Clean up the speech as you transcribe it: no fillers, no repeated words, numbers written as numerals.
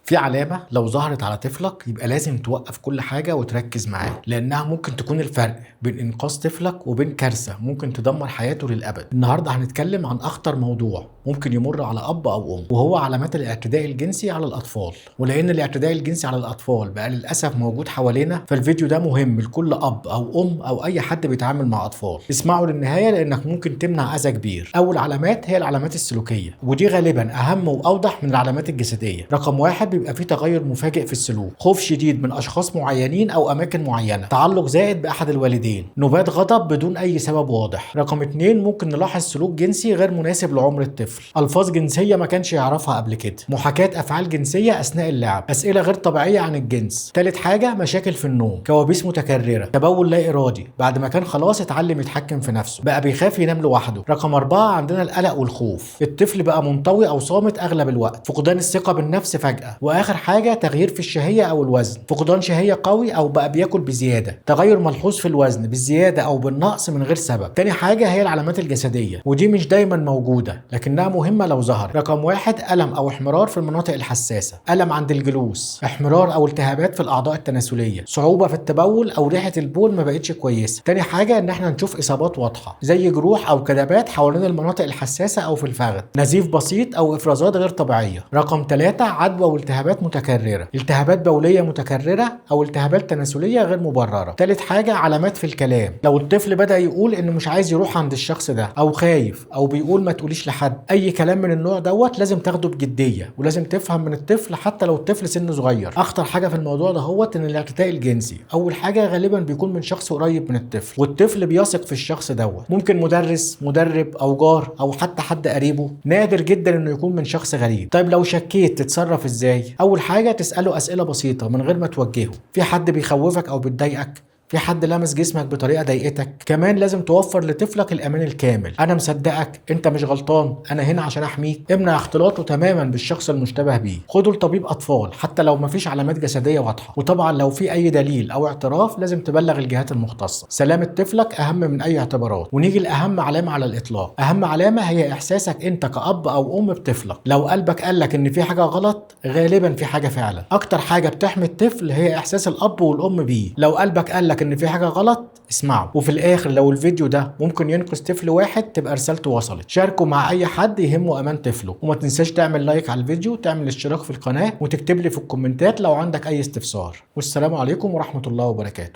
في علامة لو ظهرت على طفلك يبقى لازم توقف كل حاجة وتركز معاه، لأنها ممكن تكون الفرق بين إنقاذ طفلك وبين كارثة ممكن تدمر حياته للأبد. النهاردة هنتكلم عن أخطر موضوع ممكن يمر على أب أو أم، وهو علامات الاعتداء الجنسي على الأطفال. ولأن الاعتداء الجنسي على الأطفال بقى للأسف موجود حوالينا، فالفيديو ده مهم لكل أب أو أم أو أي حد بيتعامل مع أطفال. اسمعوا للنهاية لأنك ممكن تمنع أذى كبير. أول علامات هي العلامات السلوكية، ودي غالبا أهم وأوضح من العلامات الجسدية. رقم واحد، بيبقى فيه تغير مفاجئ في السلوك، خوف شديد من أشخاص معينين أو أماكن معينة، تعلق زائد بأحد الوالدين، نوبات غضب بدون أي سبب واضح. رقم اتنين، ممكن نلاحظ سلوك جنسي غير مناسب لعمر الطفل، ألفاظ جنسية ما كانش يعرفها قبل كده، محاكاة أفعال جنسية أثناء اللعب، أسئلة غير طبيعية عن الجنس. تالت حاجة، مشاكل في النوم، كوابيس متكررة، تبول لا إرادي بعد ما كان خلاص اتعلم يتحكم في نفسه، بقى بيخاف ينام لوحده. رقم أربعة، عندنا القلق والخوف، الطفل بقى منطوي أو صامت أغلب الوقت، فقدان الثقة بالنفس فجأة. وآخر حاجة، تغيير في الشهية أو الوزن، فقدان شهية قوي أو بقى بياكل بزيادة، تغير ملحوظ في الوزن بالزيادة أو بالنقص من غير سبب. تاني حاجة هي العلامات الجسدية، ودي مش دايما موجودة لكنها مهمة لو ظهر. رقم واحد، ألم أو احمرار في المناطق الحساسة، ألم عند الجلوس، احمرار أو التهابات في الأعضاء التناسلية، صعوبة في التبول أو ريحة البول ما بقتش كويسة. تاني حاجة إن احنا نشوف إصابات واضحة زي جروح أو كدمات حوالين المناطق الحساسة أو في الفخذ، نزيف بسيط أو إفرازات غير طبيعية. رقم ثلاثة، عدوى والتهابات متكررة، التهابات بولية متكررة أو التهابات تناسلية غير مبررة. ثالث حاجة، علامات في الكلام، لو الطفل بدأ يقول إنه مش عايز يروح عند الشخص ده أو خايف أو بيقول ما تقوليش لحد، أي كلام من النوع دوت لازم تاخده بجدية، ولازم تفهم من الطفل حتى لو الطفل سنه صغير. أخطر حاجة في الموضوع ده هو إن الاعتداء الجنسي أول حاجة غالبا بيكون من شخص قريب من الطفل، والطفل بيثق في الشخص دوت، ممكن مدرس، مدرب أو جار أو حتى حد قريبه، نادر جدا إنه يكون من شخص غريب. طيب لو شكيت تتصرف إزاي؟ أول حاجة، تسأله أسئلة بسيطة من غير ما توجهه، في حد بيخوفك أو بتضايقك؟ في حد لمس جسمك بطريقه ضايقتك؟ كمان لازم توفر لطفلك الامان الكامل، انا مصدقك، انت مش غلطان، انا هنا عشان احميك. امنع اختلاطه تماما بالشخص المشتبه بيه، خده لطبيب اطفال حتى لو مفيش علامات جسديه واضحه، وطبعا لو في اي دليل او اعتراف لازم تبلغ الجهات المختصه. سلامه طفلك اهم من اي اعتبارات. ونيجي لاهم علامه على الاطلاق، اهم علامه هي احساسك انت كأب او ام بطفلك. لو قلبك قالك ان في حاجه غلط، غالبا في حاجه فعلا. اكتر حاجه بتحمي الطفل هي احساس الاب والام بيه. لو قلبك قالك ان في حاجه غلط، اسمعه. وفي الاخر، لو الفيديو ده ممكن ينقذ طفل واحد تبقى رسالته وصلت. شاركه مع اي حد يهمه امان طفله، وما تنساش تعمل لايك على الفيديو، تعمل اشتراك في القناه، وتكتب لي في الكومنتات لو عندك اي استفسار. والسلام عليكم ورحمه الله وبركاته.